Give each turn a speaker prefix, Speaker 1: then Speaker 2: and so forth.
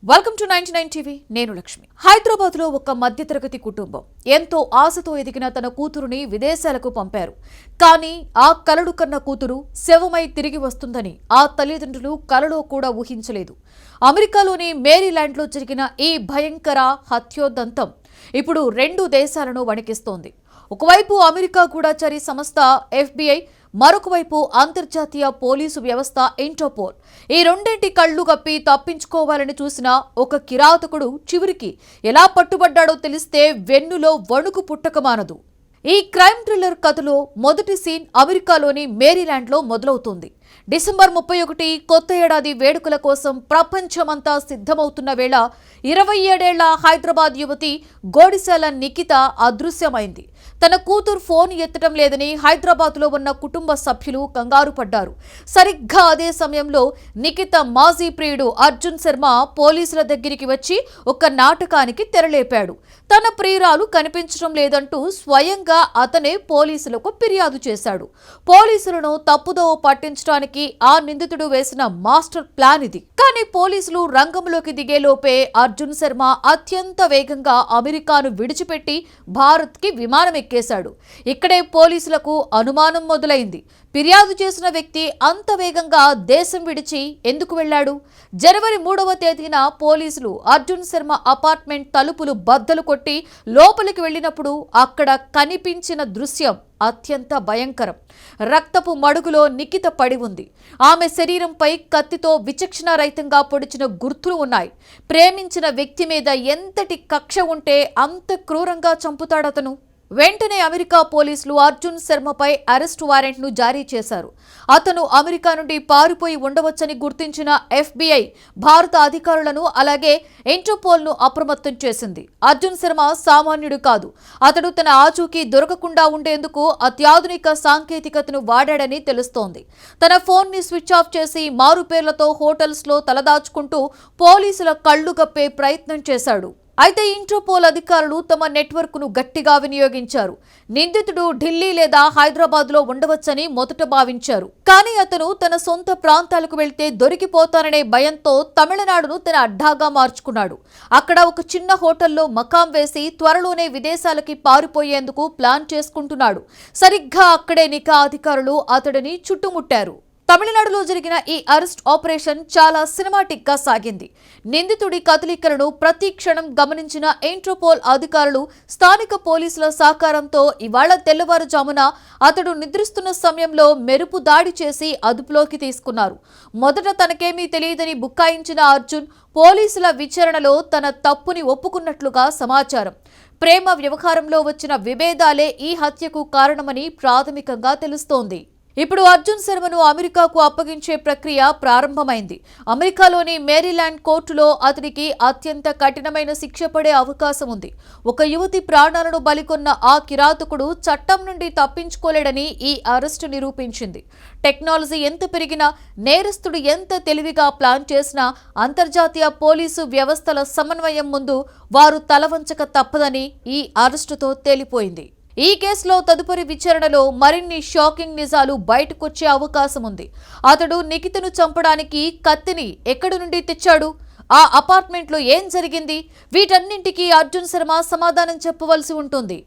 Speaker 1: Welcome to 99 TV. నేను లక్ష్మి. హైదరాబాద్ లో ఒక మధ్యతరగతి కుటుంబం ఎంతో ఆశతో ఎదిగిన తన కూతురుని విదేశాలకు పంపారు. కానీ ఆ కలలు కన్న కూతురు శవమై తిరిగి వస్తుందని ఆ తల్లిదండ్రులు కలలో కూడా ఊహించలేదు. అమెరికాలోని మేరీల్యాండ్ లో జరిగిన ఈ భయంకర హత్యోదంతం ఇప్పుడు రెండు దేశాలను వణికిస్తోంది. ఒకవైపు అమెరికా గూఢచర్య సంస్థ FBI, మరొక వైపు అంతర్జాతీయ పోలీసు వ్యవస్థ ఇంటర్పోల్. ఈ రెండింటి కళ్లు గప్పి తప్పించుకోవాలని చూసిన ఒక కిరాతకుడు చివరికి ఎలా పట్టుబడ్డాడో తెలిస్తే వెన్నులో వణుకు పుట్టకమానదు. ఈ క్రైమ్ థ్రిల్లర్ కథలో మొదటి సీన్ అమెరికాలోని మేరీల్యాండ్లో మొదలవుతుంది. డిసెంబర్ 31 కొత్త ఏడాది వేడుకల కోసం ప్రపంచమంతా సిద్ధమవుతున్న వేళ 27 ఏళ్ల హైదరాబాద్ యువతి గోడిశాల నిఖిత అదృశ్యమైంది. తన కూతురు ఫోన్ ఎత్తడం లేదని హైదరాబాద్లో ఉన్న కుటుంబ సభ్యులు కంగారు పడ్డారు. సరిగ్గా అదే సమయంలో నిఖిత మాజీ ప్రియుడు అర్జున్ శర్మ పోలీసుల దగ్గరికి వచ్చి ఒక నాటకానికి తెరలేపాడు. తన ప్రియురాలు కనిపించడం లేదంటూ స్వయంగా అతనే పోలీసులకు ఫిర్యాదు చేశాడు. పోలీసులను తప్పుదోవ పట్టించడానికి ఆ నిందితుడు వేసిన మాస్టర్ ప్లాన్ ఇది. కానీ పోలీసులు రంగంలోకి దిగేలోపే అర్జున్ శర్మ అత్యంత వేగంగా అమెరికాను విడిచిపెట్టి భారత్ కి విమానం ఎక్కేశాడు. ఇక్కడే పోలీసులకు అనుమానం మొదలైంది. ఫిర్యాదు చేసిన వ్యక్తి అంత వేగంగా దేశం విడిచి ఎందుకు వెళ్లాడు? జనవరి 3వ తేదీన పోలీసులు అర్జున్ శర్మ అపార్ట్మెంట్ తలుపులు బద్దలు కొట్టి లోపలికి వెళ్లినప్పుడు అక్కడ కనిపించిన దృశ్యం అత్యంత భయంకరం. రక్తపు మడుగులో నిఖిత పడి ఉంది. ఆమె శరీరంపై కత్తితో విచక్షణారహితంగా పొడిచిన గుర్తులు ఉన్నాయి. ప్రేమించిన వ్యక్తి మీద ఎంతటి కక్ష ఉంటే అంత క్రూరంగా చంపుతాడతను. వెంటనే అమెరికా పోలీసులు అర్జున్ శర్మపై అరెస్టు వారెంట్ను జారీ చేశారు. అతను అమెరికా నుండి పారిపోయి ఉండవచ్చని గుర్తించిన FBI భారత అధికారులను అలాగే ఇంటర్పోల్ను అప్రమత్తం చేసింది. అర్జున్ శర్మ సామాన్యుడు కాదు. అతడు తన ఆచూకీ దొరకకుండా ఉండేందుకు అత్యాధునిక సాంకేతికతను వాడాడని తెలుస్తోంది. తన ఫోన్ని స్విచ్ ఆఫ్ చేసి మారు పేర్లతో హోటల్స్లో తలదాచుకుంటూ పోలీసుల కళ్లు గప్పే ప్రయత్నం చేశాడు. అయితే ఇంటర్పోల్ అధికారులు తమ నెట్వర్క్ ను గట్టిగా వినియోగించారు. నిందితుడు ఢిల్లీ లేదా హైదరాబాద్ లో ఉండవచ్చని మొదట భావించారు. కానీ అతను తన సొంత ప్రాంతాలకు వెళ్తే దొరికిపోతాననే భయంతో తమిళనాడును తన అడ్డాగా మార్చుకున్నాడు. అక్కడ ఒక చిన్న హోటల్లో మకాం వేసి త్వరలోనే విదేశాలకి పారిపోయేందుకు ప్లాన్ చేసుకుంటున్నాడు. సరిగ్గా అక్కడే నిఘా అధికారులు అతడిని చుట్టుముట్టారు. తమిళనాడులో జరిగిన ఈ అరెస్ట్ ఆపరేషన్ చాలా సినిమాటిక్ గా సాగింది. నిందితుడి కదలికలను ప్రతి క్షణం గమనించిన ఇంటర్పోల్ అధికారులు స్థానిక పోలీసుల సహకారంతో ఇవాళ తెల్లవారుజామున అతడు నిద్రిస్తున్న సమయంలో మెరుపు దాడి చేసి అదుపులోకి తీసుకున్నారు. మొదట తనకేమీ తెలియదని బుకాయించిన అర్జున్ పోలీసుల విచారణలో తన తప్పుని ఒప్పుకున్నట్లుగా సమాచారం. ప్రేమ వ్యవహారంలో వచ్చిన విభేదాలే ఈ హత్యకు కారణమని ప్రాథమికంగా తెలుస్తోంది. ఇప్పుడు అర్జున్ శర్మను అమెరికాకు అప్పగించే ప్రక్రియ ప్రారంభమైంది. అమెరికాలోని మేరీల్యాండ్ కోర్టులో అతనికి అత్యంత కఠినమైన శిక్ష పడే అవకాశం ఉంది. ఒక యువతి ప్రాణాలను బలికొన్న ఆ కిరాతకుడు చట్టం నుండి తప్పించుకోలేడని ఈ అరెస్టు నిరూపించింది. టెక్నాలజీ ఎంత పెరిగినా, నేరస్తుడు ఎంత తెలివిగా ప్లాన్ చేసినా అంతర్జాతీయ పోలీసు వ్యవస్థల సమన్వయం ముందు వారు తలవంచక తప్పదని ఈ అరెస్టుతో తేలిపోయింది. ఈ కేసులో తదుపరి విచారణలో మరిన్ని షాకింగ్ నిజాలు బయటకొచ్చే అవకాశం ఉంది. అతడు నిఖితను చంపడానికి కత్తిని ఎక్కడి నుండి తెచ్చాడు? ఆ అపార్ట్మెంట్లో ఏం జరిగింది? వీటన్నింటికీ అర్జున్ శర్మ సమాధానం చెప్పవలసి ఉంటుంది.